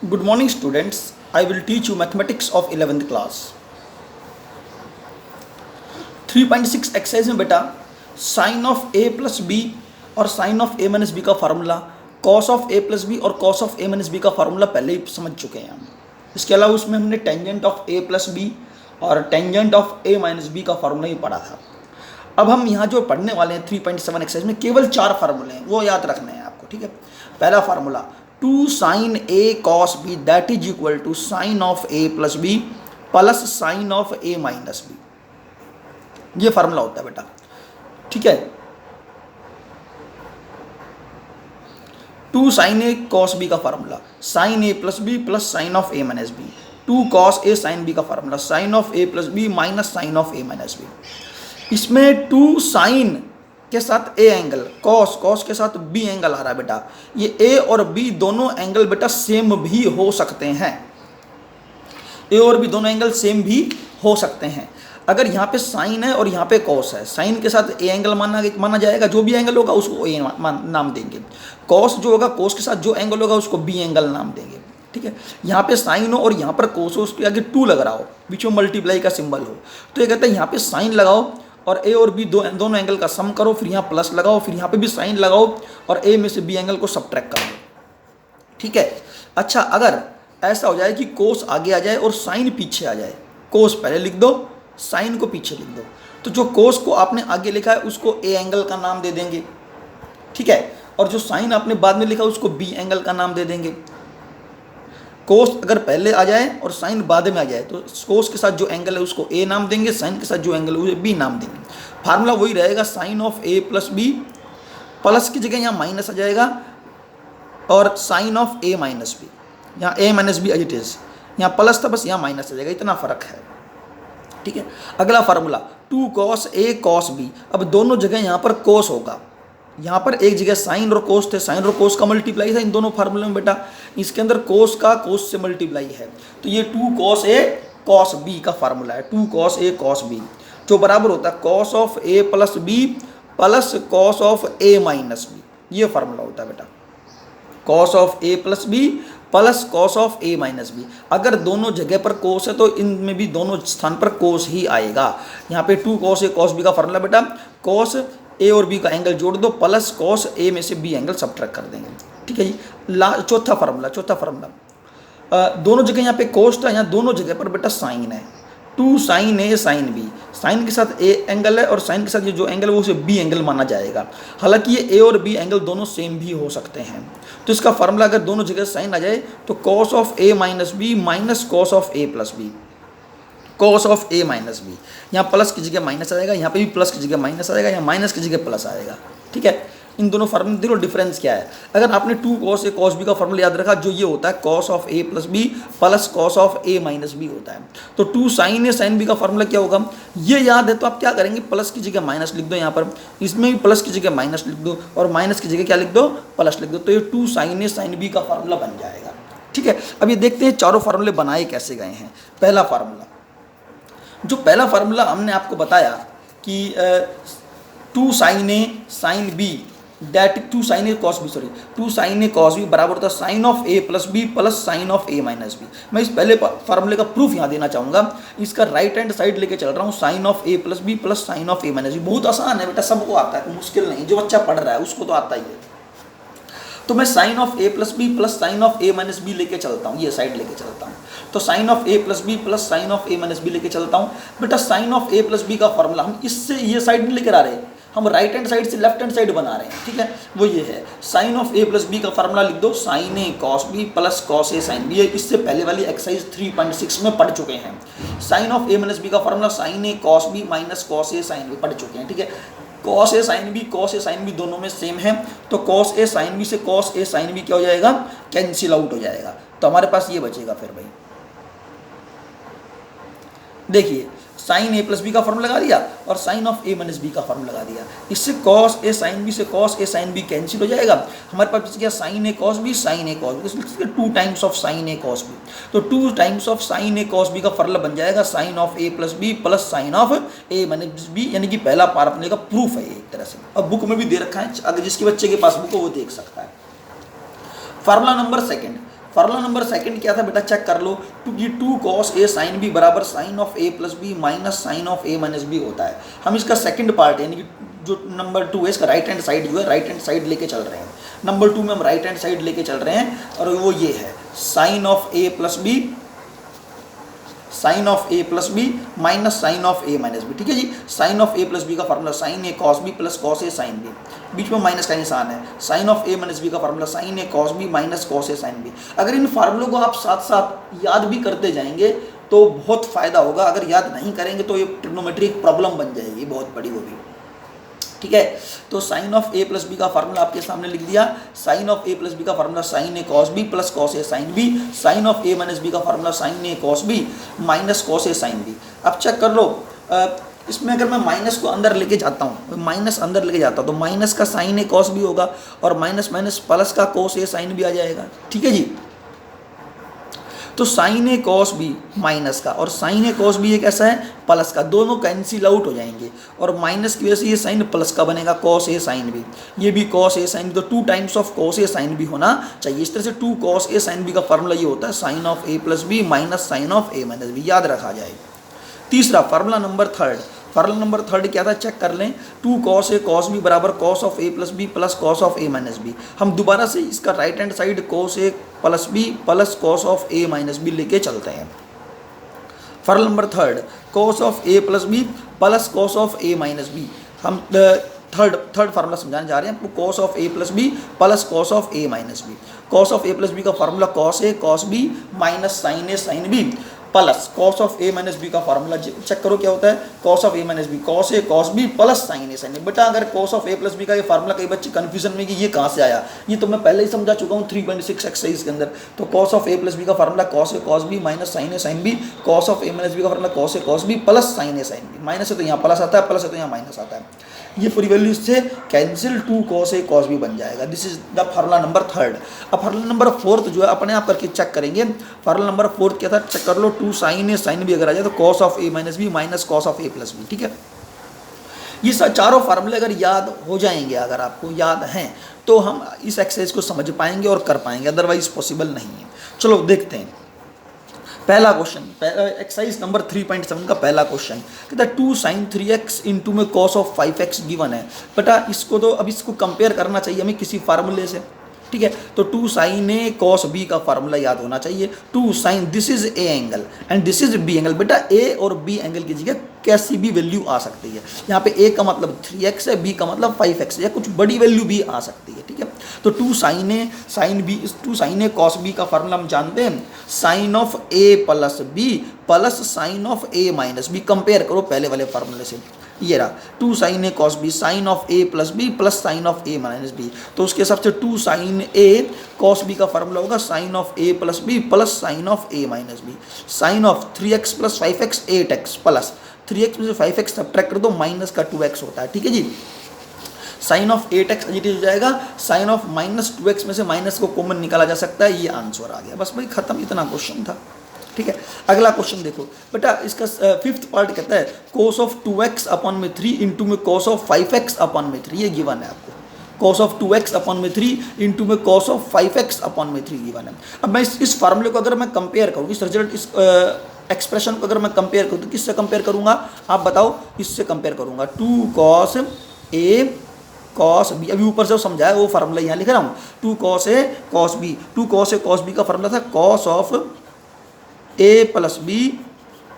Good morning, students. I will teach you mathematics of 11th class. 3.6 exercise में बेटा sine of A plus b और sine of A minus B का formula, cos of A plus b और cos of A minus B का formula पहले ही समझ चुके हैं हम। इसके अलावा उसमें हमने tangent of A plus b और tangent of A minus B का फार्मूला ही पढ़ा था। अब हम यहाँ जो पढ़ने वाले हैं 3.7 एक्सरसाइज में केवल 4 फार्मूले हैं, वो याद रखने हैं आपको, ठीक है। पहला formula 2 sine A cos b that is equal to sine of A plus B plus sine of A minus B, ये फार्मूला होता है बेटा, ठीक है। 2 साइन ए कॉस बी का formula sine A plus B plus sine of A minus B, 2 cos A sine B का formula sine of A plus B minus sine of A minus b. इसमें 2 sign के साथ A angle, cos के साथ B angle आ रहा है बेटा। ये ए और बी दोनों एंगल बेटा सेम भी हो सकते हैं, ए और बी दोनों एंगल सेम भी हो सकते हैं। अगर यहाँ पे साइन है और यहाँ पे कॉस है, साइन के साथ ए एंगल माना जाएगा, जो भी एंगल होगा उसको ए नाम देंगे। कॉस जो होगा, कॉस के साथ जो एंगल होगा उसको बी एंगल नाम देंगे, ठीक है। यहाँ पे साइन हो और यहाँ पर कॉस हो, उसके आगे 2 लग रहा हो, बीच में मल्टीप्लाई का सिंबल हो, तो ये कहता है यहाँ पे साइन लगाओ और ए और बी दोनों एंगल का सम करो, फिर यहाँ प्लस लगाओ, फिर यहाँ पे भी साइन लगाओ और ए में से बी एंगल को सबट्रैक्ट कर दो, ठीक है। अच्छा, अगर ऐसा हो जाए कि कोस आगे आ जाए और साइन पीछे आ जाए, कोस पहले लिख दो, साइन को पीछे लिख दो, तो जो कोस को आपने आगे लिखा है उसको ए एंगल का नाम दे देंगे, ठीक है, और जो साइन आपने बाद में लिखा उसको बी एंगल का नाम दे देंगे। कोस अगर पहले आ जाए और साइन बाद में आ जाए तो कोस के साथ जो एंगल है उसको ए नाम देंगे, साइन के साथ जो एंगल है उसे बी नाम देंगे। फार्मूला वही रहेगा, sine of A plus B, plus की जगह यहाँ माइनस आ जाएगा, और sine of A minus B, यहाँ a minus b as it is, यहाँ प्लस था बस यहाँ माइनस आ जाएगा, इतना फर्क है, ठीक है। अगला फार्मूला 2 कॉस ए कॉस बी, अब दोनों जगह यहाँ पर कोस होगा, यहाँ पर एक जगह साइन और कोस थे, साइन और कोस का मल्टीप्लाई था इन दोनों फार्मूले में बेटा, इसके अंदर कोस का कोस से मल्टीप्लाई है, तो ये 2 कॉस ए कॉस बी का फार्मूला है, 2 कॉस ए कॉस बी, जो बराबर होता है cos of A plus B plus cos of A minus B, ये फार्मूला होता है बेटा, cos of A plus B plus cos of A minus B. अगर दोनों जगह पर कोस है तो इनमें भी दोनों स्थान पर कोस ही आएगा। यहाँ पे 2 कॉस ए कॉस बी का फार्मूला बेटा, कॉस ए और बी का एंगल जोड़ दो प्लस कॉस ए में से बी एंगल सबट्रैक्ट कर देंगे, ठीक है जी। चौथा फार्मूला दोनों जगह यहाँ पे कोस था, यहाँ दोनों जगह पर बेटा साइन है, 2 साइन ए साइन बी, साइन के साथ ए एंगल है और साइन के साथ ये जो एंगल है वो उसे बी एंगल माना जाएगा। हालांकि ये ए और बी एंगल दोनों सेम भी हो सकते हैं, तो इसका फार्मूला अगर दोनों जगह साइन आ जाए तो cos of A minus B minus cos of A plus B, cos of A minus B, यहाँ प्लस की जगह माइनस आ जाएगा, यहाँ पे भी प्लस की जगह माइनस आ जाएगा, यहाँ माइनस की जगह प्लस आएगा, ठीक है। इन दोनों फार्मूले देखो डिफरेंस क्या है। अगर आपने 2 कॉस ए कॉस बी का फार्मूला याद रखा, जो ये होता है cos of A plus B plus cos of A minus B होता है, तो 2 साइन ए साइन बी का फार्मूला क्या होगा, ये याद है तो आप क्या करेंगे, प्लस की जगह माइनस लिख दो, यहाँ पर इसमें भी प्लस की जगह माइनस लिख दो और माइनस की जगह क्या लिख दो, प्लस लिख दो, तो ये 2 साइन ए साइन बी का फार्मूला बन जाएगा, ठीक है। अब ये देखते हैं चारों फार्मूले बनाए कैसे गए हैं। पहला फार्मूला, जो पहला फार्मूला हमने आपको बताया कि 2 sine A sine B that 2 sine A cos B, sorry 2 sine A cos B बराबर होता है sine of A plus B plus sine of A minus B. मैं इस पहले फार्मूले का प्रूफ यहाँ देना चाहूँगा, इसका राइट हैंड साइड लेके चल रहा हूँ, sine of A plus B plus sine of A minus B. बहुत आसान है बेटा, सबको आता है, मुश्किल नहीं, जो बच्चा पढ़ रहा है उसको तो आता ही है। तो मैं sine of A plus B plus sine of A minus B लेके चलता हूँ, ये साइड लेके चलता हूँ, तो sine of A plus B plus sine of A minus B लेके चलता हूँ बेटा। Sine of A plus B का फार्मूला हम इससे ये साइड नहीं लेकर आ रहे, हम राइट हैंड साइड से लेफ्ट हैंड साइड बना रहे हैं, ठीक है। वो ये है sine of A plus B का फार्मूला लिख दो, साइन ए कॉस बी प्लस कॉस ए साइन बी, ये इससे पहले वाली एक्सरसाइज 3.6 में पढ़ चुके हैं। Sine of A minus B का फार्मूला साइन ए कॉस बी माइनस कॉस ए साइन बी पढ़ चुके हैं, ठीक है। कॉस ए साइन बी दोनों में सेम है, तो कॉस ए साइन बी से कॉस ए साइन बी क्या हो जाएगा, कैंसिल आउट हो जाएगा, तो हमारे पास ये बचेगा। फिर भाई देखिए, साइन ए प्लस बी का फार्मूला लगा दिया और sine of A minus B का फार्मूला लगा दिया, इससे कॉस ए साइन बी से कॉस ए साइन बी कैंसिल हो जाएगा, हमारे पास बच गया sine A cos B sine A cos B, 2 times of sine A cos B, तो 2 times of sine A cos B का फार्मूला बन जाएगा sine of A plus B plus sine of A minus B, यानी कि पहला फार्मूले का proof है एक तरह से। अब बुक में भी दे रखा है, अगर जिसके बच्चे के पास बुक हो वो देख सकता है। Formula number second, formula number second क्या था बेटा, चेक कर लो, कि 2 cos a sin b बराबर sine of a plus B minus sine of a minus B होता है। हम इसका सेकंड पार्ट यानी कि जो नंबर 2 है इसका राइट हैंड साइड जो है राइट हैंड साइड लेके चल रहे हैं। नंबर 2 में हम राइट हैंड साइड लेके चल रहे हैं और वो ये है sine of a plus b, sine of A plus B minus sine of A minus B. ठीक है जी, sine of A plus B का फार्मूला साइन ए कॉस बी प्लस कॉस ए साइन बी, बीच में माइनस का निशान है। Sine of A minus B का फार्मूला साइन ए कॉस बी माइनस कॉस ए साइन बी। अगर इन फार्मूलों को आप साथ साथ याद भी करते जाएंगे तो बहुत फायदा होगा। अगर याद नहीं करेंगे तो ये ट्रिग्नोमेट्री एक प्रॉब्लम बन जाएगी बहुत बड़ी, वो भी। ठीक है, तो sine of A plus B का फार्मूला आपके सामने लिख दिया। Sine of A plus B का formula sine A cos B plus cos A sine b. Sine of A minus B का फार्मूला साइन ए कॉस बी माइनस कॉस ए sine b. अब check कर लो, इसमें अगर मैं माइनस को अंदर लेके जाता हूँ, माइनस अंदर लेके जाता हूँ तो माइनस का साइन ए कॉस बी होगा और माइनस माइनस प्लस का कॉस ए साइन बी आ जाएगा। ठीक है जी, तो साइन ए कॉस बी माइनस का और साइन ए कॉस बी एक ऐसा है प्लस का, दोनों कैंसिल आउट हो जाएंगे और माइनस की वजह से ये साइन प्लस का बनेगा कॉस ए साइन बी, ये भी कॉस ए साइन बी, तो 2 times of cos A sine B होना चाहिए। इस तरह से 2 कॉस ए साइन बी का फार्मूला ये होता है sine of A plus B minus sine of A minus B, याद रखा जाए। तीसरा formula number third, formula number third क्या था, चेक कर लें। 2 cos a cos b बराबर cos of a plus B plus cos of a minus B. हम दोबारा से इसका right hand side cos a plus B plus cos of a minus B लेके चलते हैं। Formula number third, cos of a plus B plus cos of a minus B. हम third formula समझाने जा रहे हैं आपको, cos of a plus B plus cos of a minus B. cos of a plus B का formula cos a cos b minus sin a sin b plus cos of a minus B का formula check करो क्या होता है, cos of a minus B cos a cos b plus sin a sin a। बेटा अगर cos of a plus B का ये formula, कई बच्चे कंफ्यूजन में कि ये कहाँ से आया, ये तो मैं पहले ही समझा चुका हूँ 3.6 एक्सरसाइज के अंदर। तो cos of a plus B का formula cos a cos b minus sin a sin b, cos of a minus B का formula cos a cos b plus sin a sin b। Minus है तो यहाँ plus आता है, plus है तो यहाँ माइनस आता है, ये पूरी वैल्यू इससे cancel 2 cos a cos b बन जाएगा। This is the formula number third. अब फार्मूला नंबर फोर्थ जो है अपने आप करके चेक करेंगे। फार्मूला नंबर फोर्थ क्या था, चेक कर लो, 2 sin a sin b अगर आ जाए तो cos of a minus B minus cos of a plus B. ठीक है, ये चारों फार्मूले अगर याद हो जाएंगे, अगर आपको याद हैं तो हम इस एक्सरसाइज को समझ पाएंगे और कर पाएंगे, अदरवाइज पॉसिबल नहीं है। चलो देखते हैं पहला क्वेश्चन, एक्सरसाइज नंबर 3.7 का पहला क्वेश्चन कहता है 2 sin 3x इंटू में cos ऑफ 5x गिवन है। बेटा इसको तो अब इसको कंपेयर करना चाहिए हमें किसी फार्मूले से। ठीक है, तो 2 sin a cos b का फार्मूला याद होना चाहिए। 2 sin this is a angle and this is b angle. बेटा a और b एंगल की जगह कैसी भी वैल्यू आ सकती है। यहाँ पे a का मतलब 3x है, b का मतलब 5x है, या कुछ बड़ी वैल्यू भी आ सकती है। ठीक है, तो 2 sin a sin b, 2 sin a cos b का फार्मूला हम जानते हैं, sine of a plus b plus sine of a minus b। Compare करो पहले वाले फार्मूले से, ये रहा 2 sin a cos b sine of a plus b plus sine of a minus b। तो उसके हिसाब से 2 sin a cos b का फार्मूला होगा sine of a plus b plus sine of a minus b। Sine of 3x plus 5x 8x plus 3x में से 5x subtract कर दो, माइनस का 2x होता है। ठीक है जी, साइन ऑफ 8x एडिट हो जाएगा, साइन ऑफ माइनस 2x में से माइनस को कॉमन निकाला जा सकता है, ये आंसर आ गया। बस भाई खत्म, इतना क्वेश्चन था। ठीक है, अगला क्वेश्चन देखो बेटा, इसका फिफ्थ पार्ट कहता है cos ऑफ 2x अपॉन में 3 इंटू में cos ऑफ 5x अपॉन में 3, ये गिवन है आपको। cos ऑफ 2x अपॉन में 3 इंटू में cos ऑफ 5x अपॉन में 3 गिवन है। अब मैं इस फार्मूले को अगर मैं कंपेयर करूँ, इस रिजल्ट, इस एक्सप्रेशन को अगर मैं कंपेयर करूँ तो किससे कंपेयर करूँगा आप बताओ, इससे कंपेयर करूँगा 2 cos a cos b। अभी ऊपर से समझाया वो फार्मूला यहाँ लिख रहा हूँ, 2 cos a cos b। 2 cos a cos b का फार्मूला था cos of a plus b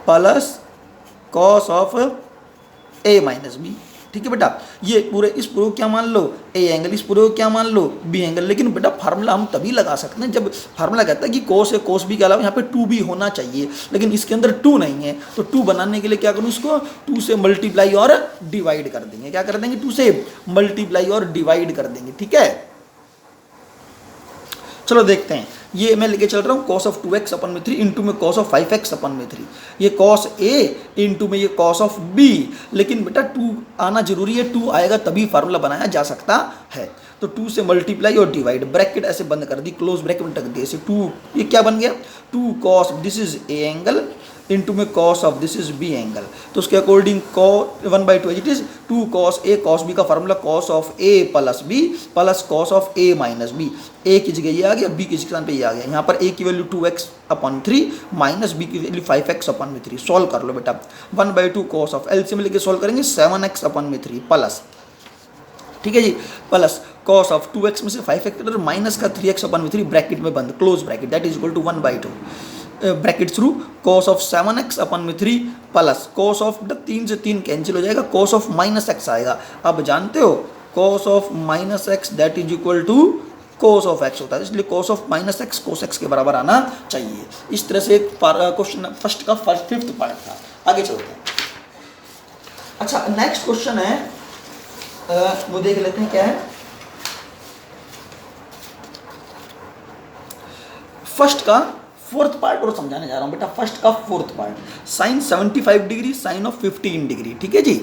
plus cos of a minus b। ठीक है बेटा, ये पूरे, इस पूरे को क्या मान लो a एंगल, इस पूरे को क्या मान लो b एंगल। लेकिन बेटा फार्मूला हम तभी लगा सकते हैं जब फार्मूला कहता है कि cos a cos b के अलावा यहाँ पे 2 भी होना चाहिए, लेकिन इसके अंदर 2 नहीं है। तो 2 बनाने के लिए क्या करूँ, इसको 2 से मल्टीप्लाई और डिवाइड कर देंगे। क्या कर देंगे, 2 से मल्टीप्लाई और डिवाइड कर देंगे। ठीक है, चलो देखते हैं। ये मैं लेके चल रहा हूँ cos ऑफ 2x अपन में 3 इंटू में cos ऑफ 5x अपन में 3, ये cos a इंटू में ये cos ऑफ b। लेकिन बेटा 2 आना जरूरी है, 2 आएगा तभी फार्मूला बनाया जा सकता है। तो 2 से मल्टीप्लाई और डिवाइड, ब्रैकेट ऐसे बंद कर दी, क्लोज ब्रैकेट रख दी ऐसे 2, ये क्या बन गया 2 cos this is A angle into में cos of this is B angle. तो उसके according (1/2) it is 2 cos A cos B का formula cos of A plus B plus cos of A minus B। A की जगह ये आ गया, B की स्थान पे ये आ गया। यहाँ पर A की वैल्यू 2x/3 माइनस B की वैल्यू 5x/3। सॉल्व कर लो बेटा, 1/2 cos ऑफ एलसीएम लेके सॉल्व करेंगे 7x/3 प्लस, ठीक है जी, प्लस cos ऑफ 2x में से 5x माइनस का 3x/3 ब्रैकेट में बंद, close bracket, that is equal to 1/2 bracket through cos of 7x/3 plus cos of 3 से 3 कैंसिल हो जाएगा, cos ऑफ -x आएगा। अब जानते हो cos of -x that is equal to cos of x होता है, इसलिए cos of -x cos x के बराबर आना चाहिए। इस तरह से क्वेश्चन फर्स्ट का 5th पार्ट था। आगे चलते हैं। अच्छा, नेक्स्ट क्वेश्चन है, वो देख लेते हैं क्या है। फर्स्ट का 4th पार्ट और समझाने जा रहा हूं बेटा। फर्स्ट का 4th part, sine 75 degree sine of 15 degree, ठीक है जी,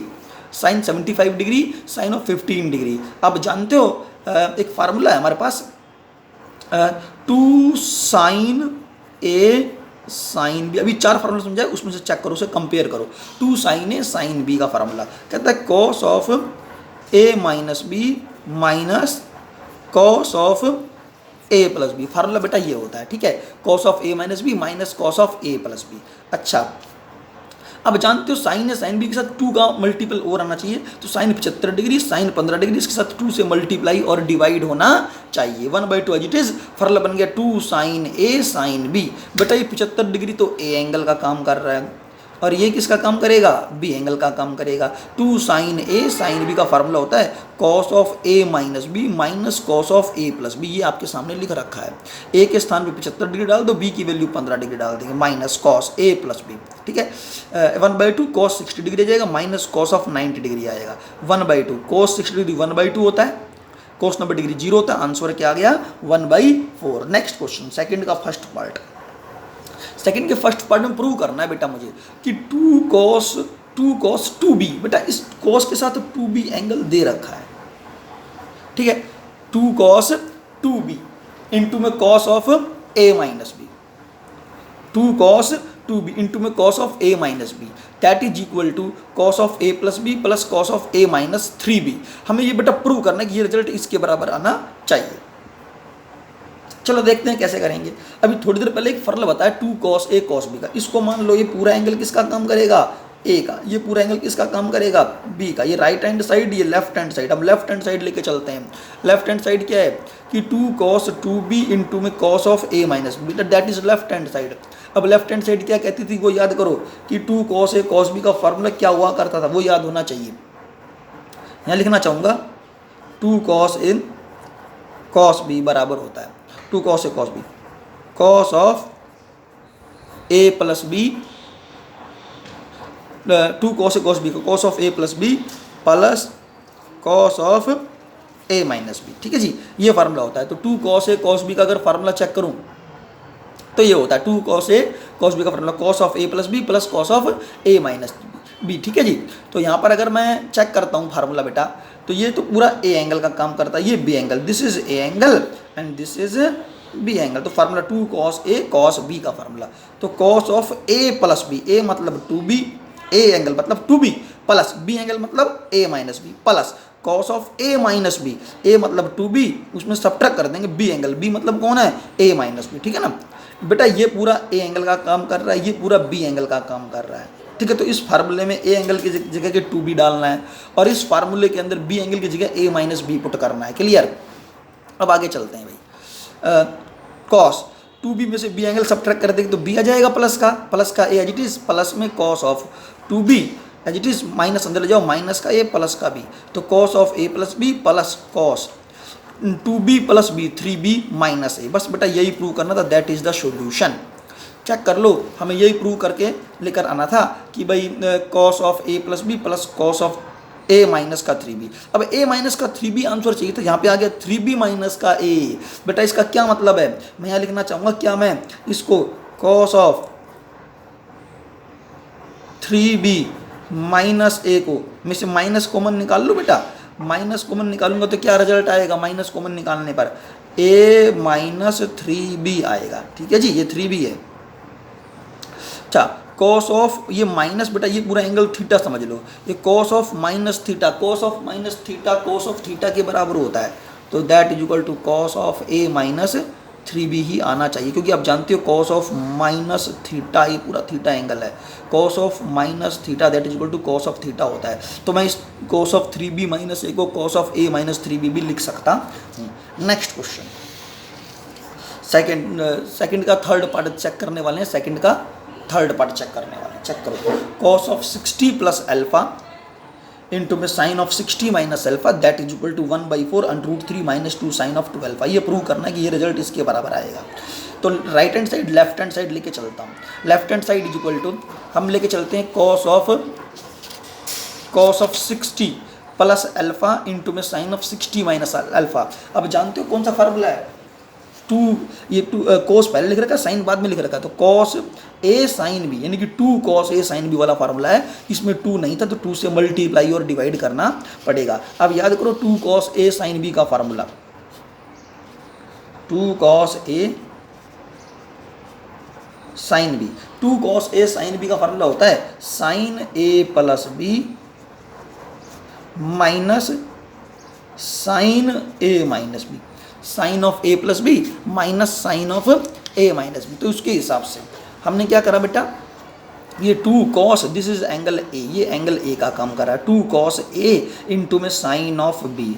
sine 75 degree sine of 15 degree. अब जानते हो एक फार्मूला है हमारे पास, 2 साइन ए साइन बी, अभी 4 फार्मूला समझाए, उसमें से चेक करो, उसे कंपेयर करो। 2 साइन ए साइन बी का फार्मूला कहता है cos of A minus B minus cos of A plus B. Formula बेटा ये होता है, ठीक है, cos of A minus B minus cos of A plus B. अच्छा, अब जानते हो साइन है साइन बी के साथ 2 का मल्टीपल और आना चाहिए, तो साइन 75 डिग्री साइन 15 डिग्री, इसके साथ 2 से मल्टीप्लाई और डिवाइड होना चाहिए। 1/2 एज इट इज, फार्मूला बन गया 2 साइन ए साइन बी। बेटा ये 75 डिग्री तो ए एंगल का काम कर रहा है, और ये किसका काम करेगा, बी एंगल का काम करेगा। 2 साइन ए साइन बी का फार्मूला होता है cos of A minus B minus cos of A plus B. ये आपके सामने लिख रखा है, ए के स्थान पे 75 डिग्री डाल दो, बी की वैल्यू 15 डिग्री डाल देंगे, माइनस cos ए प्लस बी, ठीक है। 1/2 cos 60 डिग्री आ जाएगा माइनस cos ऑफ 90 डिग्री आएगा। 1/2 cos 60 डिग्री 1/2 होता है, cos 90 डिग्री 0 होता है, आंसर क्या आ गया 1/4। नेक्स्ट क्वेश्चन, सेकंड का फर्स्ट पार्ट। सेकंड के फर्स्ट पार्ट में प्रूव करना है बेटा मुझे कि 2 cos 2b, बेटा इस cos के साथ 2b एंगल दे रखा है, ठीक है। 2 cos 2b इंटू में cos of a minus B, 2 cos 2b into में cos of a minus B, that is equal to cos of a plus B plus cos of a minus 3b। हमें ये बेटा prove करना है कि ये result इसके बराबर आना चाहिए। चलो देखते हैं कैसे करेंगे। अभी थोड़ी देर पहले एक फर्ल बताया 2 cos a cos b का, इसको मान लो ये पूरा एंगल किसका काम करेगा, a का, ये पूरा एंगल किसका काम करेगा, b का। ये राइट हैंड साइड, ये लेफ्ट हैंड साइड। अब लेफ्ट हैंड साइड लेके चलते हैं। लेफ्ट हैंड साइड क्या है कि 2 cos 2b इंटू में cos of a minus B, that is left hand side. अब लेफ्ट हैंड साइड क्या कहती थी वो याद करो कि 2 cos a cos b का फार्मूला क्या हुआ करता था, वो याद होना चाहिए। यहाँ लिखना चाहूँगा 2 cos a cos b बराबर होता है 2 cos a cos b, cos of a plus B, 2 cos a cos b को cos of a plus B plus cos of a minus B, ठीक है जी, ये फार्मूला होता है। तो 2 cos a cos b का अगर फार्मूला चेक करूं तो ये होता है 2 cos a cos b का formula cos of a plus B plus cos of a minus B, ठीक है जी। तो यहाँ पर अगर मैं चेक करता हूँ फार्मूला बेटा, तो ये तो पूरा ए एंगल का काम करता है, ये b angle, this is A angle and this is B angle. तो formula 2 cos a cos b का फार्मूला, तो cos of a plus b, a मतलब 2b, a एंगल मतलब 2b प्लस b एंगल मतलब a minus b plus cos of a minus b, a मतलब 2b, उसमें subtract कर देंगे b angle, b मतलब कौन है a माइनस बी, ठीक है ना बेटा। ये पूरा a एंगल का काम कर रहा है, ये पूरा b एंगल का काम कर रहा है, ठीक है। तो इस फार्मूले में a एंगल की जगह के 2b डालना है और इस फार्मूले के अंदर b एंगल की जगह a माइनस बी पुट करना है, क्लियर। अब आगे चलते हैं भाई। cos 2b में से b एंगल सब्ट्रैक्ट कर देंगे तो b आ जाएगा प्लस का a as it is, plus में cos of 2b as it is, minus अंदर ले जाओ, माइनस का a प्लस का b, तो cos of a plus b plus cos 2b plus b 3b minus a। बस बेटा यही प्रूव करना था, that is the solution. Check कर लो, हमें यही प्रूव करके लेकर आना था कि भाई cos of a plus B plus cos of a minus का 3b। अब a माइनस का 3b आंसर चाहिए, तो यहाँ पे आ गया 3b माइनस का a। बेटा इसका क्या मतलब है, मैं यहाँ लिखना चाहूँगा क्या, मैं इसको cos of 3b minus a को में से माइनस कॉमन निकाल लो बेटा, माइनस कॉमन निकालूंगा तो क्या रिजल्ट आएगा, माइनस कॉमन निकालने पर a माइनस 3b आएगा। ठीक है जी, ये 3b है। अच्छा, कॉस ऑफ ये माइनस, बेटा ये पूरा एंगल थीटा समझ लो, ये cos of minus theta, cos of minus theta cos of theta के बराबर होता है, तो that is equal to cos of a minus 3b ही आना चाहिए, क्योंकि आप जानते हो कॉस ऑफ माइनस थीटा, ये पूरा थीटा एंगल है, cos of minus theta that is equal to cos of theta होता है। तो मैं इस cos of 3b minus a को cos of a minus 3b भी लिख सकता हूँ। नेक्स्ट क्वेश्चन, सेकंड का थर्ड पार्ट चेक करने वाले हैं, सेकंड का थर्ड पार्ट चेक करने वाले हैं। चेक करो, cos of 60 plus alpha into में sine of 60 minus alpha that is equal to 1/4 √3 minus 2 sine of 2 alpha. ये प्रूव करना है कि ये रिजल्ट इसके बराबर आएगा। तो right hand side left hand side लेके चलता हूँ। Left hand side is equal to हम लेके चलते हैं cos of 60 plus alpha into में साइन ऑफ 60 माइनस अल्फा। अब जानते हो कौन सा फार्मूला है, कोस पहले लिख रखा है, साइन बाद में लिख रखा है, तो कॉस ए साइन बी यानी कि 2 कॉस ए साइन बी वाला फार्मूला है। इसमें 2 नहीं था तो 2 से मल्टीप्लाई और डिवाइड करना पड़ेगा। अब याद करो 2 कॉस ए साइन बी का फार्मूला, 2 कॉस ए साइन बी, 2 कॉस ए साइन बी का फार्मूला होता है sine A plus B minus sine A minus B, sine of A plus B minus sine of A minus B. तो उसके हिसाब से हमने क्या करा बेटा, ये 2 cos, this is angle A, ये एंगल ए का काम कर रहा है, 2 कॉस ए इंटू में साइन ऑफ बी।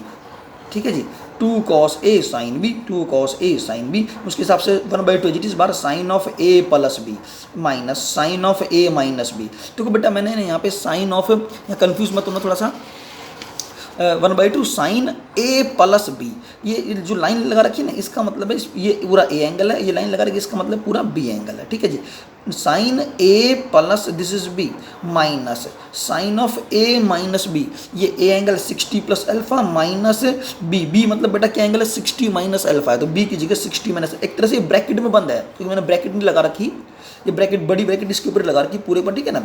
ठीक है जी, 2 कॉस ए साइन बी, 2 कॉस ए साइन बी, उसके हिसाब से 1/2 it is bar sine of A plus B minus sine of A minus B. तो बेटा मैंने यहाँ पे साइन ऑफ, यहाँ कन्फ्यूज मत होना थोड़ा सा, 1/2 साइन ए प्लस बी, ये जो लाइन लगा रखी है ना इसका मतलब है ये पूरा ए एंगल है, ये लाइन लगा रखी है इसका मतलब पूरा बी एंगल है। ठीक है जी, sine A plus this is b minus sine of A minus B, ये a angle 60 plus alpha minus b, b मतलब बेटा क्या एंगल है 60 माइनस अल्फा है, तो बी की जगह 60 माइनस, एक तरह से ब्रैकेट में बंद है क्योंकि मैंने ब्रैकेट नहीं लगा रखी, ये ब्रैकेट बड़ी ब्रैकेट इसके ऊपर लगा रखी पूरे पर। ठीक है ना,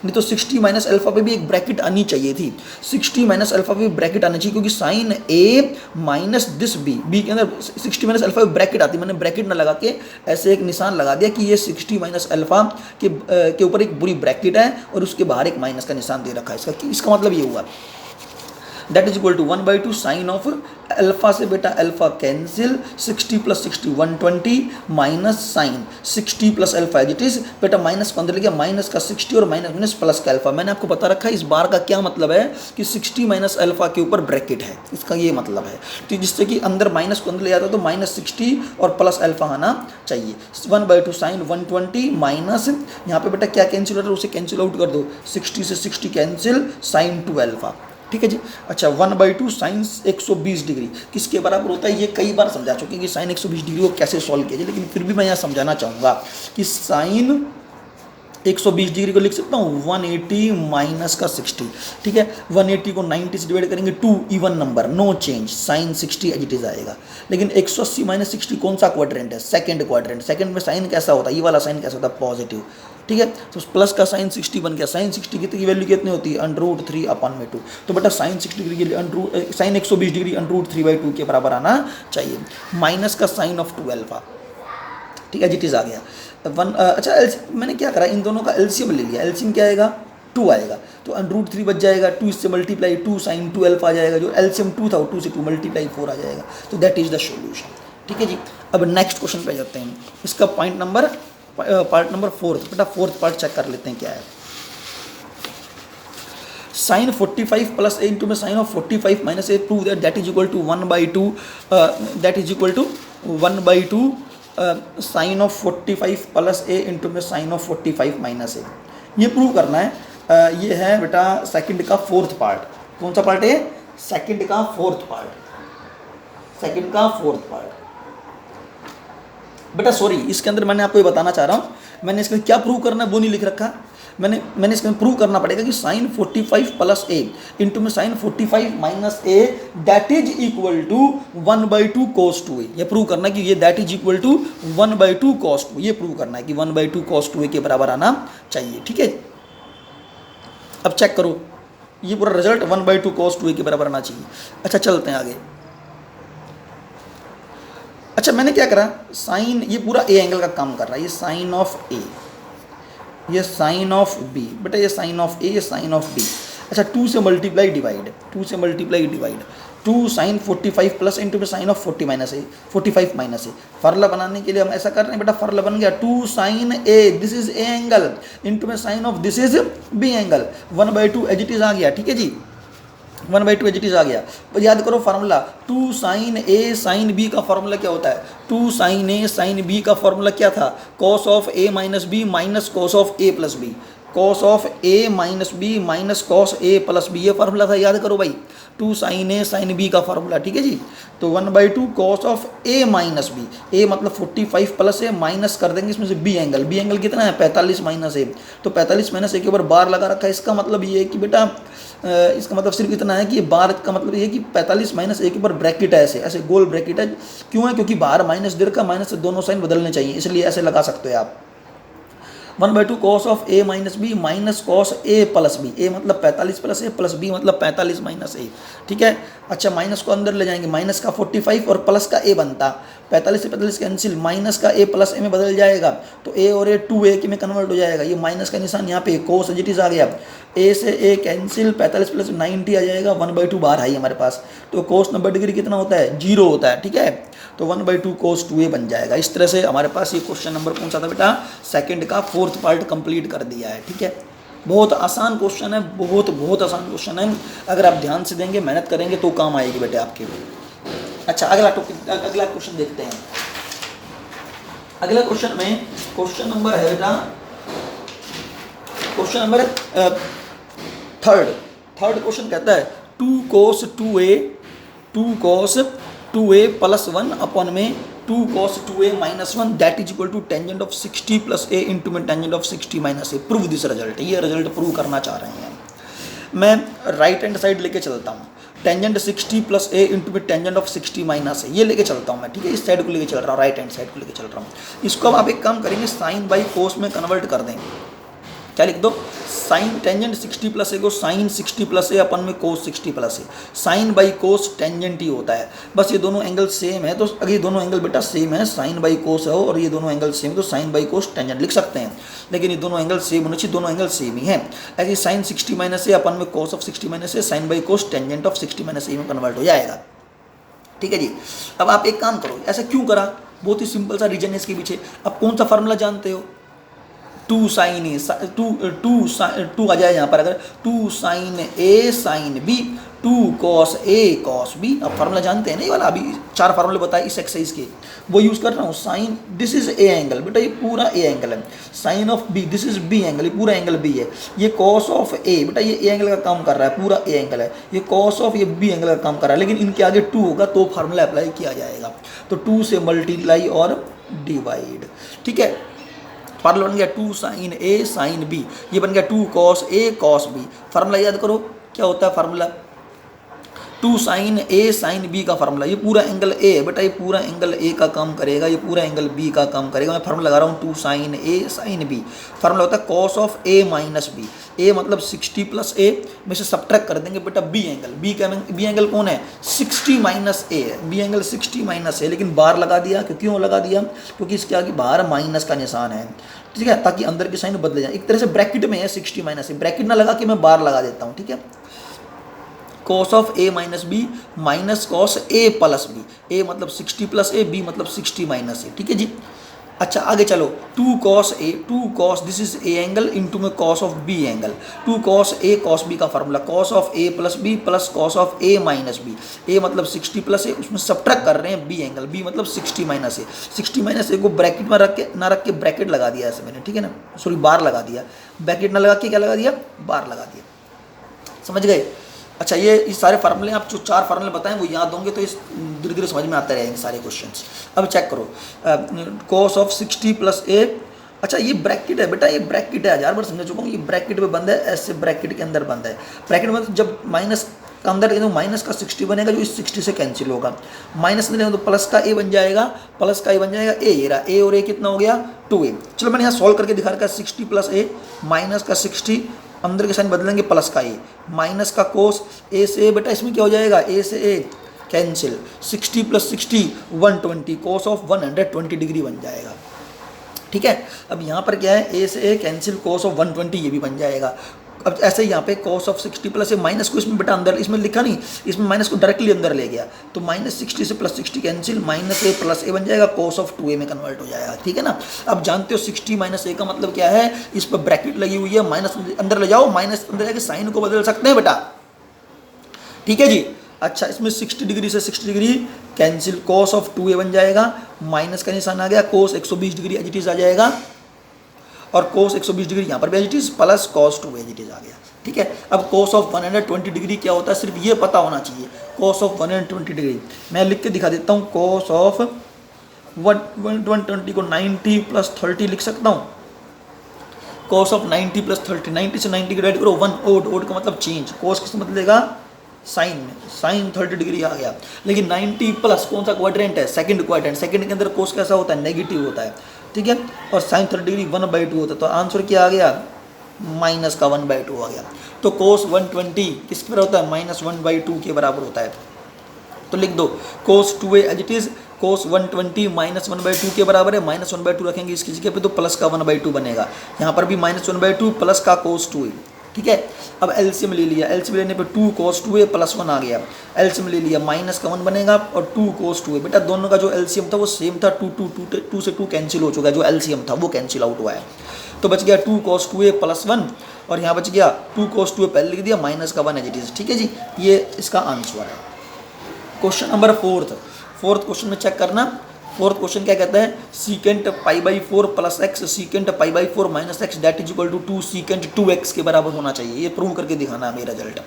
नहीं तो 60 माइनस अल्फा पे भी एक ब्रैकेट आनी चाहिए थी, 60 माइनस अल्फा पे भी ब्रैकेट आनी चाहिए क्योंकि sine A minus this B, B के अंदर 60 माइनस अल्फा पे ब्रैकेट आती है, मैंने ब्रैकेट ना लगा के ऐसे एक निशान लगा दिया कि ये 60 माइनस अल्फा के ऊपर एक पूरी ब्रैकेट है और उसके बाहर एक माइनस का निशान दे रखा है। इसका मतलब ये हुआ that is equal to 1/2 sine of alpha से बेटा alpha cancel, 60 plus 60 120 minus sine 60 plus alpha it is बेटा माइनस को अंदर ले गया, माइनस का 60 और माइनस माइनस प्लस का अल्फा। मैंने आपको बता रखा है इस बार का क्या मतलब है कि 60 माइनस अल्फा के ऊपर ब्रैकेट है, इसका ये मतलब है। तो जिससे कि अंदर माइनस को अंदर ले जाता है तो माइनस 60 और प्लस अल्फा आना चाहिए। 1/2 साइन 120 माइनस यहाँ पे बेटा क्या कैंसिल हो रहा है उसे कैंसिल आउट कर दो, 60 से 60 कैंसिल साइन 2 अल्फा। ठीक है जी, अच्छा 1/2 साइन 120 डिग्री किसके बराबर होता है, ये कई बार समझा चुके हैं कि साइन 120 डिग्री को कैसे सॉल्व किया जाए, लेकिन फिर भी मैं यहाँ समझाना चाहूँगा कि साइन 120 डिग्री को लिख सकता हूँ 180 माइनस का 60। ठीक है, 180 को 90 से डिवाइड करेंगे 2 even number no change, sine 60 as it is आएगा। लेकिन 180 माइनस 60 कौन सा क्वाड्रेंट है, सेकंड क्वाड्रेंट, सेकंड में साइन कैसा होता है, ये वाला साइन कैसा होता है पॉजिटिव। ठीक है, तो प्लस का साइन 60 बन गया, साइन 60 की वैल्यू कितनी होती है √3/2। तो बेटा साइन 60 डिग्री के लिए साइन 120 डिग्री √3/2 के बराबर आना चाहिए, माइनस का साइन ऑफ 2 अल्फा। ठीक है, जिट इज आ गया अच्छा मैंने क्या करा इन दोनों का एलसीएम ले लिया, एलसीएम क्या आएगा 2 आएगा, तो √3 बच जाएगा, 2 इससे मल्टीप्लाई 2 साइन 2 अल्फा आ जाएगा, जो एलसीएम 2 था 2 से 2 मल्टीप्लाई 4 आ जाएगा। तो दैट इज द सॉल्यूशन। ठीक है जी, अब नेक्स्ट क्वेश्चन पे जाते हैं, इसका पार्ट नंबर 4 बेटा 4th पार्ट चेक कर लेते हैं क्या है। साइन 45 प्लस ए इंटू में sine of 45 minus A, prove that is equal to 1/2 that is equal to 1/2 sine of 45 plus A into में साइन ऑफ 45 माइनस ए, ये prove करना है। ये है बेटा सेकंड का 4th पार्ट, कौन सा पार्ट है, सेकंड का 4th पार्ट, सेकंड का 4th पार्ट। बेटा सॉरी इसके अंदर मैंने आपको ये बताना चाह रहा हूँ, मैंने इसके क्या प्रूव करना है वो नहीं लिख रखा, मैंने इसके प्रूव करना पड़ेगा कि साइन 45 प्लस ए इंटू में sine 45 minus A that is equal to 1/2 cos 2a, ये प्रूव करना है कि ये that is equal to 1/2 cos 2, ये प्रूव करना है कि 1/2 cos 2a के बराबर आना चाहिए। ठीक है, अब चेक करो ये पूरा रिजल्ट 1/2 cos 2a के बराबर आना चाहिए। अच्छा चलते हैं आगे। अच्छा मैंने क्या करा, साइन, ये पूरा ए एंगल का काम कर रहा है, ये साइन ऑफ ए, ये साइन ऑफ बी, बेटा ये साइन ऑफ ए, ये साइन ऑफ बी। अच्छा 2 से मल्टीप्लाई डिवाइड, 2 से multiply divide, 2 sine 45 plus into में sine of 40 minus a, 45 minus a. Formula बनाने के लिए हम ऐसा कर रहे हैं बेटा, फर्ला बन गया 2 sine a, this is A angle, into में sine of this is B angle, 1/2 as it is आ गया। ठीक है जी, 1/2 एज इट इज आ गया। तो याद करो फार्मूला, 2 साइन ए साइन बी का फार्मूला क्या होता है, 2 साइन ए साइन बी का फार्मूला क्या था, cos of A minus B minus cos of A plus B, cos of A minus B minus cos a plus B, ये फार्मूला था, याद करो भाई, 2 साइन ए साइन बी का फार्मूला। ठीक है जी, तो 1/2 cos of A minus b, a मतलब 45 प्लस ए, माइनस कर देंगे इसमें से बी एंगल, बी एंगल कितना है 45 माइनस ए, तो 45 माइनस ए के ऊपर बार लगा रखा है। इसका मतलब ये है कि बेटा इसका मतलब सिर्फ इतना है कि ये बार का मतलब ये है कि 45 माइनस ए के ऊपर ब्रैकेट है, ऐसे ऐसे गोल ब्रैकेट है। क्यों है, क्योंकि बाहर माइनस दे रखा, माइनस से दोनों साइन बदलने चाहिए, इसलिए ऐसे लगा सकते हो आप। 1/2 cos of A minus B minus cos a plus b, a मतलब 45 प्लस ए प्लस बी मतलब 45 माइनस ए। ठीक है, अच्छा माइनस को अंदर ले जाएंगे, माइनस का 45 और प्लस का ए बनता, 45 से 45 कैंसिल, माइनस का ए प्लस ए में बदल जाएगा, तो ए और ए 2a के में कन्वर्ट हो जाएगा, ये माइनस का निशान यहाँ पे कोस एज इट इज आ गया, ए से ए कैंसिल, 45 प्लस 90 आ जाएगा, 1/2 बाहर आई हमारे पास, तो कोस 90 डिग्री कितना होता है, 0 होता है। ठीक है, तो 1/2 cos 2a बन जाएगा। इस तरह से हमारे पास ये क्वेश्चन नंबर कौन सा था बेटा, सेकंड का 4th पार्ट कंप्लीट कर दिया है। ठीक है, बहुत आसान क्वेश्चन है, बहुत बहुत आसान क्वेश्चन है, अगर आप ध्यान से देंगे मेहनत करेंगे तो काम आएगी बेटे आपके। अच्छा अगला टॉपिक, अगला क्वेश्चन देखते हैं। अगला क्वेश्चन में क्वेश्चन नंबर है बेटा, क्वेश्चन नंबर थर्ड क्वेश्चन कहता है 2 cos 2a प्लस 1 अपॉन में 2 cos 2a minus 1 that is equal to tangent of 60 plus a into में tangent of 60 minus a। Prove this result, ये रिजल्ट प्रूव करना चाह रहे हैं। मैं राइट हैंड साइड लेके चलता हूँ, टेंजेंट 60 प्लस a इंटू में टेंजेंट ऑफ 60 माइनस a, ये लेके चलता हूँ मैं। ठीक है, इस साइड को लेके चल रहा हूँ, राइट हैंड साइड को लेके चल रहा हूँ। इसको अब आप एक काम करेंगे, साइन बाई कोस में कन्वर्ट कर देंगे। क्या लिख दो, साइन टेंजेंट 60 प्लस ए को साइन 60 प्लस ए अपन में cos 60 plus a, sine by cos tangent ही होता है, बस ये दोनों एंगल सेम है, तो अगर ये दोनों एंगल बेटा सेम है, साइन बाई कोस है और ये दोनों एंगल सेम, तो साइन बाई कोस टेंजेंट लिख सकते हैं, लेकिन ये दोनों एंगल सेम होने चाहिए, दोनों एंगल सेम ही है। ऐसे साइन 60 माइनस ए अपन में cos of 60 minus a, sine by cos tangent of 60 minus a में कन्वर्ट हो जाएगा। ठीक है जी, अब आप एक काम करो, ऐसा क्यों करा, बहुत ही सिंपल सा रीजन है इसके पीछे। अब कौन सा फार्मूला जानते हो, 2 साइन ए, 2 आ जाए यहाँ पर, अगर 2 साइन ए साइन बी, 2 कॉस ए कॉस बी। अब फार्मूला जानते हैं ना, ये वाला अभी 4 फार्मूले बताए इस एक्सरसाइज के, वो यूज़ कर रहा हूँ। Sine, this is A angle, बेटा ये पूरा ए एंगल है, sine of B, this is B angle, ये पूरा एंगल बी है, ये कॉस ऑफ ए, बेटा ये ए एंगल का काम कर रहा है, पूरा ए एंगल है, ये कॉस ऑफ ये बी एंगल का काम कर रहा है, लेकिन इनके आगे 2 होगा तो फार्मूला अप्लाई किया जाएगा, तो 2 से मल्टीप्लाई और डिवाइड। ठीक है, फार्मूला बन गया 2 साइन ए साइन बी, ये बन गया 2 कॉस ए कॉस बी। फार्मूला याद करो क्या होता है, फार्मूला 2 साइन ए साइन बी का फार्मूला, ये पूरा एंगल ए है बेटा, ये पूरा एंगल ए का काम करेगा, ये पूरा एंगल बी का काम करेगा। मैं फार्मूला लगा रहा हूँ 2 साइन ए साइन बी, फार्मूला होता है cos of A minus b, a मतलब 60 प्लस ए में से सब्ट्रैक्ट कर देंगे बेटा बी एंगल, बी एंगल कौन है 60 माइनस ए है, बी एंगल 60 माइनस है, लेकिन बार लगा दिया, क्यों लगा दिया, क्योंकि इसके आगे बाहर माइनस का निशान है। ठीक है, ताकि अंदर की साइन बदले जाए, एक तरह से ब्रैकेट में है 60 माइनस ए, ब्रैकेट ना लगा के मैं बार लगा देता हूँ। ठीक है, cos of A minus B minus cos a plus b, a मतलब 60 प्लस ए, बी मतलब 60 माइनस ए। ठीक है जी, अच्छा आगे चलो, 2 cos a, 2 cos this is A angle into में cos of b angle, 2 cos A cos B का formula cos of A plus B plus cos of A minus b, a मतलब 60 plus ए, उसमें subtract कर रहे हैं B angle, B मतलब 60 minus ए, 60 minus ए को bracket में रख के ब्रैकेट लगा दिया ऐसे मैंने। ठीक है ना, सॉरी बार लगा दिया, ब्रैकेट ना लगा के क्या लगा दिया, बार लगा दिया, समझ गए। अच्छा ये सारे फार्मूले आप जो 4 फार्मूले बताएं वो याद होंगे तो इस धीरे धीरे समझ में आते रहेंगे सारे क्वेश्चंस। अब चेक करो, कॉस ऑफ 60 प्लस ए, अच्छा ये ब्रैकेट है बेटा, ये ब्रैकेट है, 1000 बार समझा चुका हूँ, ये ब्रैकेट में बंद है, ऐसे ब्रैकेट के अंदर बंद है, ब्रैकेट में जब माइनस का अंदर तो माइनस का 60 बनेगा जो इस 60 से कैंसिल होगा, माइनस में तो प्लस का ए बन जाएगा, प्लस का ए बन जाएगा ए, ये रहा ए और ए कितना हो गया 2a। चलो मैंने यहाँ सॉल्व करके दिखा रखा है 60 प्लस ए माइनस का 60 अंदर के साइन बदलेंगे प्लस का ए, माइनस का कोस ए से ए, बेटा इसमें क्या हो जाएगा ए से ए कैंसिल, 60 + 60 120, कोस ऑफ 120 डिग्री बन जाएगा। ठीक है, अब यहाँ पर क्या है ए से ए कैंसिल, कोस ऑफ 120 ये भी बन जाएगा। अब ऐसे ही यहाँ पे cos ऑफ 60 + ए, माइनस को इसमें बेटा अंदर, इसमें लिखा नहीं, इसमें माइनस को डायरेक्टली अंदर ले गया, तो -60 से +60 कैंसिल, -a + a बन जाएगा, cos ऑफ 2a में कन्वर्ट हो जाएगा। ठीक है ना, अब जानते हो 60 - a का मतलब क्या है, इस पर ब्रैकेट लगी हुई है, माइनस अंदर ले जाओ, माइनस अंदर जाके साइन को बदल सकते हैं बेटा। ठीक है जी। अच्छा, इसमें 60 डिग्री से 60 degree cancel, cos of 2a बन जाएगा, माइनस का निशान आ गया, cos 120 degree as it is आ जाएगा, और cos 120 डिग्री यहाँ पर भी as it is, plus cos 2 as it is आ गया। ठीक है, अब cos ऑफ 120 डिग्री क्या होता है, सिर्फ ये पता होना चाहिए। cos ऑफ 120 डिग्री मैं लिख के दिखा देता हूँ, cos ऑफ 120 को 90 + 30 लिख सकता हूँ। cos ऑफ 90 + 30, 90 से 90 डिवाइड करो 1, ओड का मतलब चेंज, cos किस बदलेगा साइन में, साइन 30 डिग्री आ गया। लेकिन 90 प्लस कौन सा क्वाड्रेंट है, सेकंड क्वाड्रेंट, सेकंड के अंदर cos कैसा होता है, नेगेटिव होता है। ठीक है, और साइन 30 डिग्री 1/2 होता है, तो आंसर क्या आ गया, माइनस का 1/2 आ गया। तो cos 120 किसके बराबर होता है, -1/2 के बराबर होता है। तो लिख दो cos 2a as it is, cos 120 -1/2 के बराबर है, -1/2 रखेंगे इसकी जगह पे, तो प्लस का 1/2 बनेगा। यहाँ पर भी -1/2 प्लस का cos 2a। ठीक है, अब एलसीएम ले लिया, एलसीएम लेने पे 2 cos 2a + 1 आ गया, एलसीएम ले लिया, माइनस का 1 बनेगा, और 2 cos 2a, बेटा दोनों का जो एलसीएम था वो सेम था, 2 से 2 कैंसिल हो चुका है, जो एलसीएम था वो कैंसिल आउट हुआ है, तो बच गया 2 cos 2a + 1, और यहाँ बच गया 2 cos 2a पहले लिख दिया, माइनस का 1 एज इट इज। ठीक है जी, ये इसका आंसर है। क्वेश्चन नंबर फोर्थ क्वेश्चन में चेक करना। फोर्थ क्वेश्चन क्या कहता है, secant π/4 + x secant π/4 - x that is equal to 2 secant 2x के बराबर होना चाहिए। ये प्रूव करके दिखाना है मेरा रिजल्ट।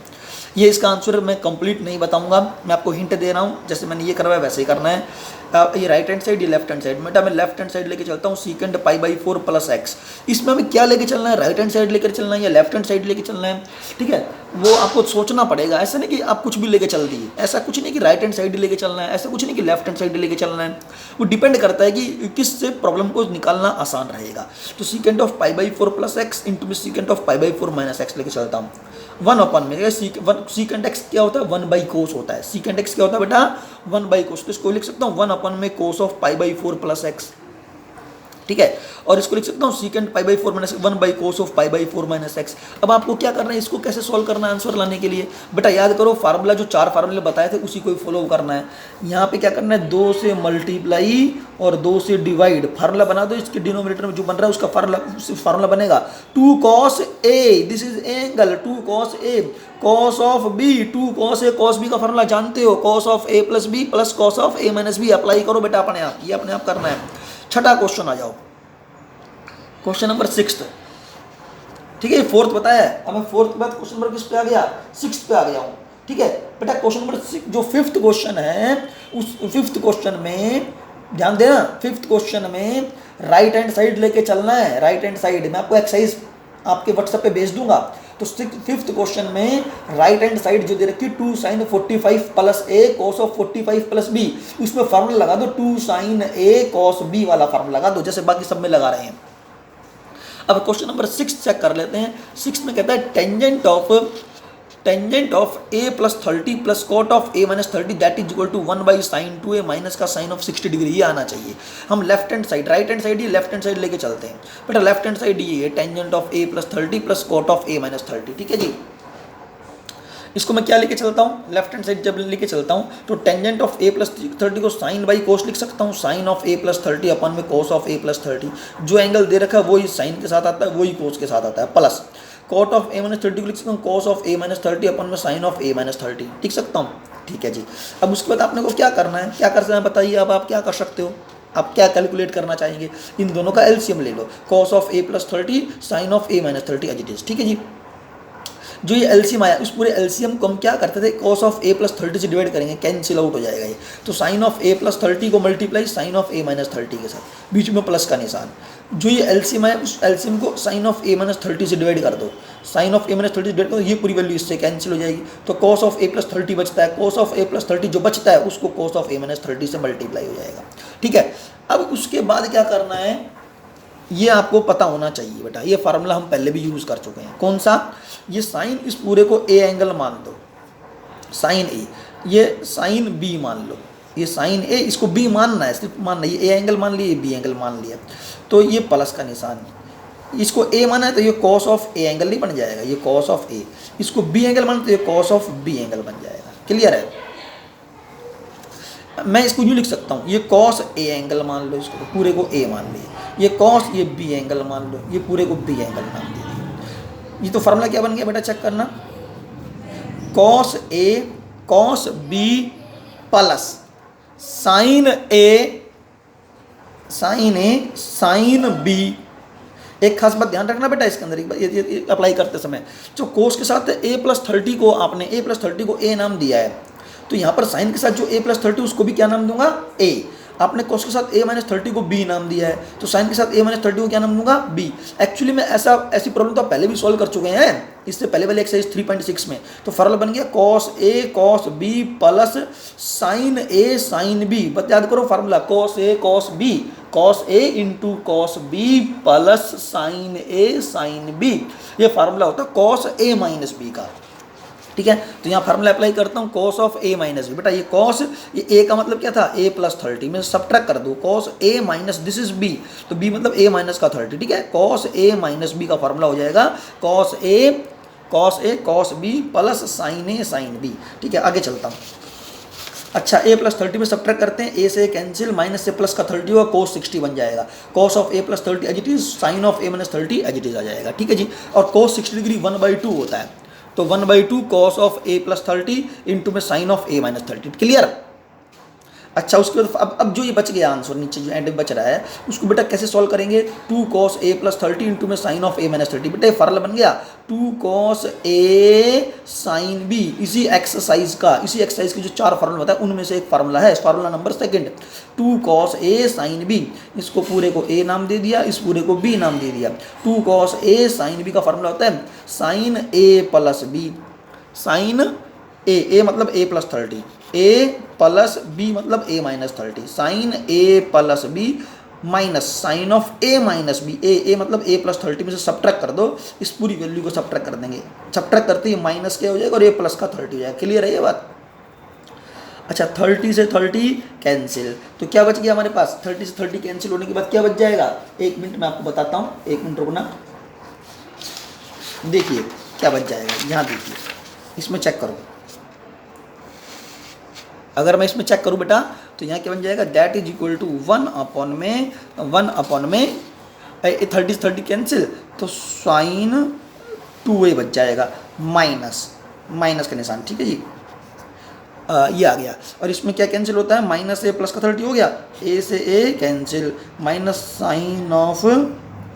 ये इसका आंसर मैं कंप्लीट नहीं बताऊंगा, मैं आपको हिंट दे रहा हूँ, जैसे मैंने ये करवाया वैसे ही करना है। ये राइट हैंड साइड, ये लेफ्ट हैंड साइड, बेटा मैं लेफ्ट हैंड साइड लेके चलता हूँ, सीकेंट π/4 + x। इसमें हमें क्या लेके चलना है, राइट हैंड साइड लेकर चलना है या लेफ्ट हैंड साइड लेके चलना है। ठीक है, वो आपको सोचना पड़ेगा, ऐसा नहीं कि आप कुछ भी लेके चल दिए, ऐसा कुछ नहीं कि राइट हैंड साइड लेके चलना है, ऐसा कुछ नहीं कि लेफ्ट हैंड साइड लेके चलना है। वो डिपेंड करता है कि किस से प्रॉब्लम को निकालना आसान रहेगा। तो secant of π/4 + x into secant of π/4 - x लेके चलता हूँ। 1/, में सीकेंट x क्या होता है, 1/cos होता है। सीकेंट x क्या होता है बेटा, 1/cos, तो इसको लिख सकता हूँ 1/, में cos ऑफ π/4 + x। ठीक है, और इसको लिख सकता हूँ सीकेंट π/4 - 1/cos ऑफ π/4 - x। अब आपको क्या करना है, इसको कैसे सॉल्व करना है आंसर लाने के लिए, बेटा याद करो फार्मूला, जो 4 फार्मूले बताए थे उसी को ही फॉलो करना है। यहाँ पे क्या करना है, 2 से मल्टीप्लाई और 2 से डिवाइड, फार्मूला बना दो। इसके डिनोमिनेटर में जो बन रहा है उसका फार्मूला बनेगा 2 cos a, this is angle 2 cos a, cos of b, 2 cos a cos b का फार्मूला जानते हो, cos of a + b + cos of a - b apply करो बेटा अपने आप, ये अपने आप करना है। छठा क्वेश्चन आ जाओ, क्वेश्चन नंबर 6। ठीक है, फोर्थ बताया है, अब मैं फोर्थ के बाद क्वेश्चन नंबर किस पे आ गया, 6 पे आ गया हूँ। ठीक है बेटा, क्वेश्चन नंबर 6 जो 5th क्वेश्चन है, उस 5th क्वेश्चन में ध्यान देना, 5th क्वेश्चन में राइट हैंड साइड लेके चलना है। राइट हैंड साइड मैं आपको एक्सरसाइज आपके व्हाट्सएप पे भेज दूंगा। तो 5th क्वेश्चन में राइट हैंड साइड जो दे रखी है 2 sin 45 + a cos of 45 + b, उसमें फार्मूला लगा दो 2 sin a cos b वाला फार्मूला लगा दो, जैसे बाकी सब में लगा रहे हैं। अब क्वेश्चन नंबर 6 चेक कर लेते हैं। 6 में कहता है tangent of a + 30 + cot of a - 30 that is equal to 1/sin 2a minus का sin ऑफ 60 डिग्री, ये आना चाहिए। हम left hand side, right hand side, ये लेफ्ट हैंड साइड लेके चलते हैं बेटा। लेफ्ट हैंड साइड ये है tangent of a + 30 + cot of a - 30। ठीक है जी, इसको मैं क्या लेके चलता हूँ, लेफ्ट हैंड साइड जब लेके चलता हूँ तो टेंजेंट ऑफ a + 30 को sin/cos लिख सकता हूँ, sin ऑफ a + 30 अपन में cos ऑफ a + 30। जो एंगल दे रखा है वही साइन के साथ आता है, वही cos के साथ आता है, प्लस cot ऑफ a - 30 को लिख सकता हूँ cos ऑफ a - 30 अपन में sin ऑफ a - 30 लिख सकता हूँ। ठीक है जी, अब उसके बाद आपने को क्या करना है, क्या कर सकते हैं बताइए। अब आप क्या कर सकते हो, आप क्या कैलकुलेट करना चाहेंगे, इन दोनों का एलसीएम ले लो, cos of a + 30 sin of a - 30 as it is. ठीक है जी, जो ये एलसीएम आया उस पूरे एलसीएम को हम क्या करते थे, cos ऑफ a + 30 से डिवाइड करेंगे, कैंसिल आउट हो जाएगा ये। तो sin ऑफ a + 30 को मल्टीप्लाई sin ऑफ a - 30 के साथ, बीच में प्लस का निशान। जो ये एलसीएम आया उस एलसीएम को sin ऑफ a - 30 से डिवाइड कर दो, sin ऑफ a - 30 से डिवाइड करो, ये पूरी वैल्यू इससे कैंसिल हो जाएगी। तो cos ऑफ a + 30 बचता है, cos ऑफ a + 30 जो बचता है उसको cos ऑफ a - 30 से मल्टीप्लाई हो जाएगा। ठीक है, अब उसके बाद क्या करना है, ये आपको पता होना चाहिए बेटा, ये फार्मूला हम पहले भी यूज़ कर चुके हैं। कौन सा? ये साइन इस पूरे को ए एंगल मान दो, साइन ए, ये साइन बी मान लो, ये साइन ए, इसको बी मानना है, सिर्फ मानना, ये ए एंगल मान लिया, बी एंगल मान लिया, तो ये प्लस का निशान, इसको ए माना है तो ये कॉस ऑफ ए एंगल नहीं बन जाएगा, ये कॉस ऑफ ए, इसको बी एंगल माना तो ये कॉस ऑफ बी एंगल बन जाएगा। क्लियर है? मैं इसको यूँ लिख सकता हूँ, ये कॉस ए एंगल मान लो, इसको पूरे को ए मान लिए, ये कॉस, ये बी एंगल मान लो, ये पूरे को बी एंगल मान दीजिए। ये तो फार्मूला क्या बन गया बेटा, चेक करना, cos A cos B plus sign A sine B. एक खास बात ध्यान रखना बेटा इसके अंदर, ये अप्लाई करते समय, जो कोस के साथ a+30 को आपने a+30 को a नाम दिया है, तो यहाँ पर साइन के साथ जो a+30 उसको भी क्या नाम दूंगा, a। आपने कोस के साथ a-30 को b नाम दिया है, तो साइन के साथ a-30 को क्या नाम दूंगा, b। एक्चुअली में ऐसी प्रॉब्लम तो आप पहले भी सॉल्व कर चुके हैं, इससे पहले वाले एक्सरसाइज 3.6 में। तो फॉर्मूला बन गया cos a cos b plus sine a sign b। बस याद करो formula, cos a cos a into cos b plus sine a sign b। ये फार्मूला होता है cos a माइनस b का। ठीक है, तो यहाँ फार्मूला अप्लाई करता हूँ, cos of a minus B. बेटा ये cos, ये a का मतलब क्या था, a+30 में सब्ट्रैक्ट कर दो, cos a minus this is b, तो b मतलब a माइनस का 30। ठीक है, cos a माइनस b का फार्मूला हो जाएगा cos a cos b plus sine a sign b। ठीक है, आगे चलता हूँ। अच्छा, a+30 में सब्ट्रैक्ट करते हैं, a से कैंसिल, माइनस से प्लस का 30 होगा, cos 60 बन जाएगा, cos of a+30 as it is, sine of a-30 as it is आ जाएगा। ठीक है जी, और cos 60 डिग्री 1/2 होता है, तो 1/2 cos ऑफ a+30 इंटू में साइन ऑफ a-30। क्लियर? अच्छा, उसके बाद अब जो ये बच गया आंसर नीचे जो एंड में बच रहा है, उसको बेटा कैसे सॉल्व करेंगे, 2 cos a+30 इंटू में साइन ऑफ a-30। बेटा ये फार्मूला बन गया 2 cos a साइन b। इसी एक्सरसाइज की जो 4 फार्मूला होता है उनमें से एक फार्मूला है, formula number 2, 2 cos a sign b। इसको पूरे को a नाम दे दिया, इस पूरे को b नाम दे दिया। 2 cos a साइन b का फार्मूला होता है sine a plus b, sine a मतलब a+30, a प्लस b मतलब a-30, sine a plus b minus sine of a minus b, a मतलब a+30 में से सब्ट्रैक्ट कर दो, इस पूरी वैल्यू को सब्ट्रैक्ट कर देंगे, सब्ट्रैक्ट करते ही माइनस क्या हो जाएगा और a प्लस का 30 हो जाएगा। क्लियर है ये बात? अच्छा, 30 से 30 कैंसिल, तो क्या बच गया हमारे पास, 30 से 30 कैंसिल होने के बाद क्या बच जाएगा, 1 मिनट मैं आपको बताता हूँ, 1 मिनट रुकना। देखिए क्या बच जाएगा, यहाँ देखिए, इसमें चेक करो, अगर मैं इसमें चेक करूं बेटा तो यहाँ क्या बन जाएगा, दैट इज इक्वल टू 1/में 30 से 30 कैंसिल, तो साइन 2a बच जाएगा, माइनस का निशान। ठीक है जी, ये आ गया, और इसमें क्या कैंसिल होता है, माइनस a प्लस का 30 हो गया, a से a cancel, minus sine of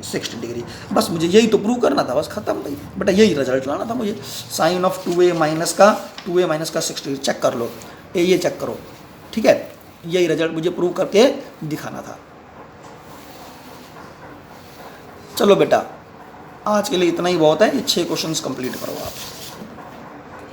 60 degree. बस मुझे यही तो प्रूव करना था, बस खत्म भाई बेटा, यही रिजल्ट लाना था मुझे, साइन ऑफ 2a माइनस का 60 चेक कर लो, ये चेक करो। ठीक है, यही रिजल्ट मुझे प्रूव करके दिखाना था। चलो बेटा, आज के लिए इतना ही बहुत है, ये 6 क्वेश्चंस कंप्लीट करो आप।